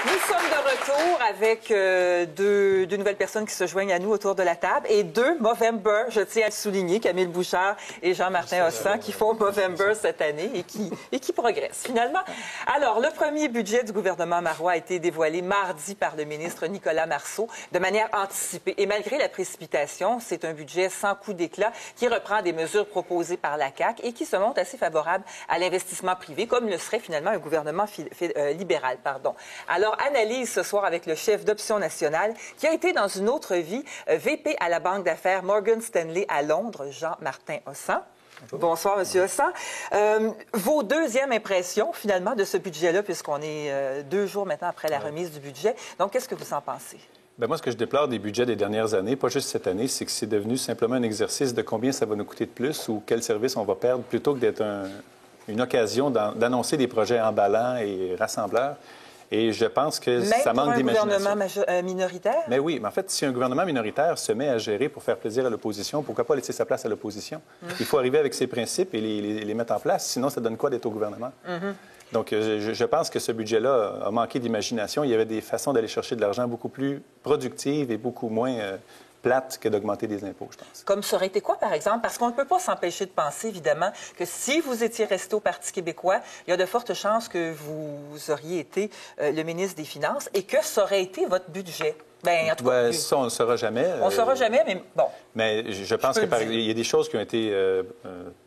Nous sommes de retour avec deux nouvelles personnes qui se joignent à nous autour de la table et deux Movember, je tiens à le souligner, Camille Bouchard et Jean-Martin Hossan, qui font Movember cette année et qui progressent finalement. Alors, le premier budget du gouvernement Marois a été dévoilé mardi par le ministre Nicolas Marceau de manière anticipée. Et malgré la précipitation, c'est un budget sans coup d'éclat qui reprend des mesures proposées par la CAQ et qui se montre assez favorable à l'investissement privé, comme le serait finalement un gouvernement libéral. Alors, analyse ce soir avec le chef d'Option nationale, qui a été dans une autre vie VP à la banque d'affaires Morgan Stanley à Londres, Jean-Martin Hossan. Bonsoir, M. Hossan. Vos deuxièmes impressions, finalement, de ce budget-là, puisqu'on est 2 jours maintenant après la remise du budget. Donc, qu'est-ce que vous en pensez? Bien, moi, ce que je déplore des budgets des dernières années, pas juste cette année, c'est que c'est devenu simplement un exercice de combien ça va nous coûter de plus ou quel service on va perdre, plutôt que d'être une occasion d'annoncer des projets emballants et rassembleurs. Et je pense que ça manque d'imagination. Même pour un gouvernement minoritaire? Mais oui, mais en fait, si un gouvernement minoritaire se met à gérer pour faire plaisir à l'opposition, pourquoi pas laisser sa place à l'opposition? Il faut arriver avec ses principes et les mettre en place. Sinon, ça donne quoi d'être au gouvernement? Donc, je pense que ce budget-là a manqué d'imagination. Il y avait des façons d'aller chercher de l'argent beaucoup plus productives et beaucoup moins plates que d'augmenter des impôts, je pense. Comme ça aurait été quoi, par exemple? Parce qu'on ne peut pas s'empêcher de penser, évidemment, que si vous étiez resté au Parti québécois, il y a de fortes chances que vous auriez été le ministre des Finances et que ça aurait été votre budget. Bien, en tout cas, ça, on ne le saura jamais. On ne le saura jamais, mais bon. Mais je pense qu'il y a des choses qui ont été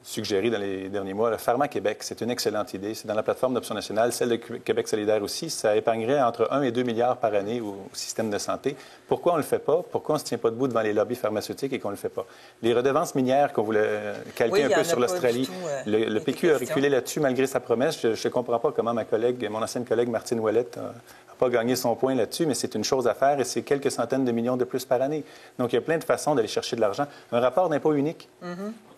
suggérées dans les derniers mois. Le Pharma Québec, c'est une excellente idée. C'est dans la plateforme d'Option nationale, celle de Québec solidaire aussi. Ça épargnerait entre 1 et 2 milliards par année au système de santé. Pourquoi on ne le fait pas? Pourquoi on ne se tient pas debout devant les lobbies pharmaceutiques et qu'on ne le fait pas? Les redevances minières qu'on voulait calquer un peu sur l'Australie, le PQ a reculé là-dessus malgré sa promesse. Je ne comprends pas comment mon ancienne collègue Martine Ouellette n'a pas gagné son point là-dessus, mais c'est une chose à faire et c'est quelques centaines de millions de plus par année. Donc, il y a plein de façons d'aller chercher de l'argent. Un rapport d'impôt unique.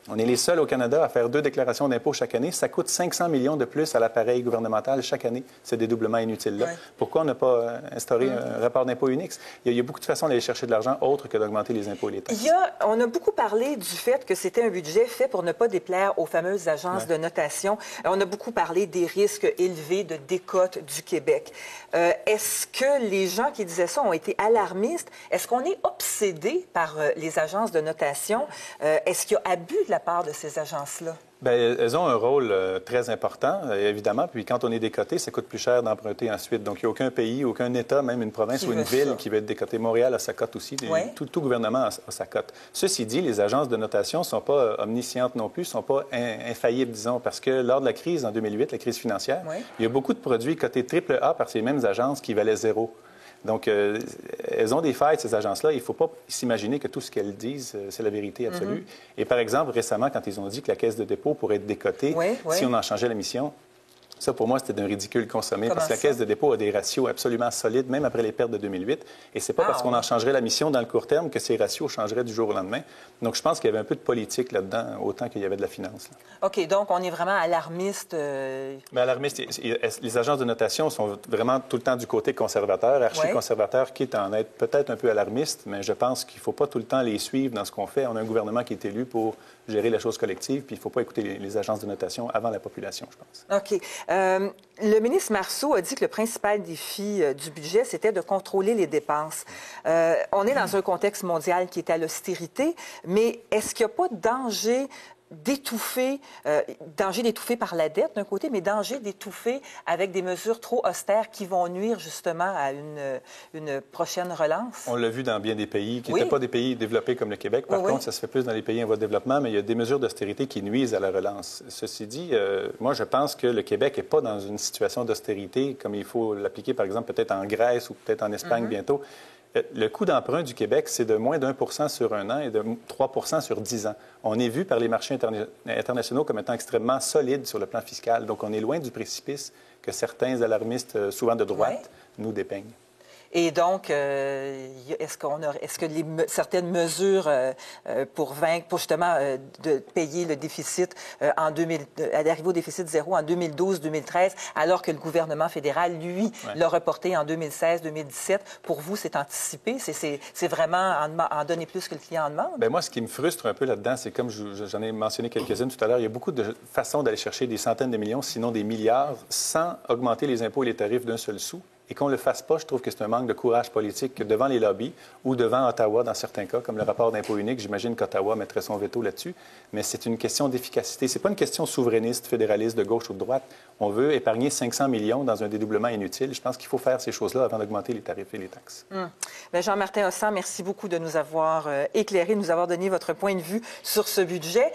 On est les seuls au Canada à faire 2 déclarations d'impôt chaque année. Ça coûte 500 millions de plus à l'appareil gouvernemental chaque année, ce dédoublement inutile-là. Pourquoi on n'a pas instauré un rapport d'impôt unique? Il y a beaucoup de façons d'aller chercher de l'argent autres que d'augmenter les impôts et les taxes. On a beaucoup parlé du fait que c'était un budget fait pour ne pas déplaire aux fameuses agences de notation. On a beaucoup parlé des risques élevés de décote du Québec. Est-ce que les gens qui disaient ça ont été alarmistes? Est-ce qu'on est obsédé par les agences de notation? Est-ce qu'il y a abus de la part de ces agences-là? Bien, elles ont un rôle très important, évidemment. Puis quand on est décoté, ça coûte plus cher d'emprunter ensuite. Donc, il n'y a aucun pays, aucun État, même une province ou une ville qui va être décoté. Montréal a sa cote aussi. Tout gouvernement a sa cote. Ceci dit, les agences de notation ne sont pas omniscientes non plus, ne sont pas infaillibles, disons, parce que lors de la crise en 2008, la crise financière, il y a beaucoup de produits cotés AAA par ces mêmes agences qui valaient 0. Donc, elles ont des failles, ces agences-là. Il ne faut pas s'imaginer que tout ce qu'elles disent, c'est la vérité absolue. Et par exemple, récemment, quand ils ont dit que la Caisse de dépôt pourrait être décotée si on en changeait la mission, ça, pour moi, c'était d'un ridicule consommé. Parce que la Caisse de dépôt a des ratios absolument solides, même après les pertes de 2008. Et c'est pas parce qu'on en changerait la mission dans le court terme que ces ratios changeraient du jour au lendemain. Donc, je pense qu'il y avait un peu de politique là-dedans, autant qu'il y avait de la finance. OK, donc on est vraiment alarmiste. Mais alarmiste, les agences de notation sont vraiment tout le temps du côté conservateur, archi-conservateur, quitte à en être peut-être un peu alarmiste, mais je pense qu'il ne faut pas tout le temps les suivre dans ce qu'on fait. On a un gouvernement qui est élu pour gérer la chose collective, puis il ne faut pas écouter les agences de notation avant la population, je pense. OK. Le ministre Marceau a dit que le principal défi du budget, c'était de contrôler les dépenses. On est dans un contexte mondial qui est à l'austérité, mais est-ce qu'il n'y a pas de danger d'étouffer par la dette d'un côté, mais danger d'étouffer avec des mesures trop austères qui vont nuire justement à une prochaine relance? On l'a vu dans bien des pays qui n'étaient pas des pays développés comme le Québec. Par contre, ça se fait plus dans les pays en voie de développement, mais il y a des mesures d'austérité qui nuisent à la relance. Ceci dit, moi, je pense que le Québec n'est pas dans une situation d'austérité comme il faut l'appliquer, par exemple, peut-être en Grèce ou peut-être en Espagne bientôt. Le coût d'emprunt du Québec, c'est de moins d'1 % sur 1 an et de 3 % sur 10 ans. On est vu par les marchés internationaux comme étant extrêmement solide sur le plan fiscal. Donc, on est loin du précipice que certains alarmistes, souvent de droite, nous dépeignent. Et donc, est-ce que certaines mesures pour justement de payer le déficit à l'arrivée au déficit zéro en 2012-2013, alors que le gouvernement fédéral, lui, l'a reporté en 2016-2017, pour vous, c'est anticipé? C'est vraiment en donner plus que le client en demande? Bien, moi, ce qui me frustre un peu là-dedans, c'est comme j'en ai mentionné quelques-unes tout à l'heure, il y a beaucoup de façons d'aller chercher des centaines de millions, sinon des milliards, sans augmenter les impôts et les tarifs d'un seul sou. et qu'on ne le fasse pas, je trouve que c'est un manque de courage politique devant les lobbies ou devant Ottawa dans certains cas, comme le rapport d'impôt unique. J'imagine qu'Ottawa mettrait son veto là-dessus, mais c'est une question d'efficacité. C'est pas une question souverainiste, fédéraliste, de gauche ou de droite. On veut épargner 500 millions dans un dédoublement inutile. Je pense qu'il faut faire ces choses-là avant d'augmenter les tarifs et les taxes. Jean-Martin Hossan, merci beaucoup de nous avoir éclairé, de nous avoir donné votre point de vue sur ce budget.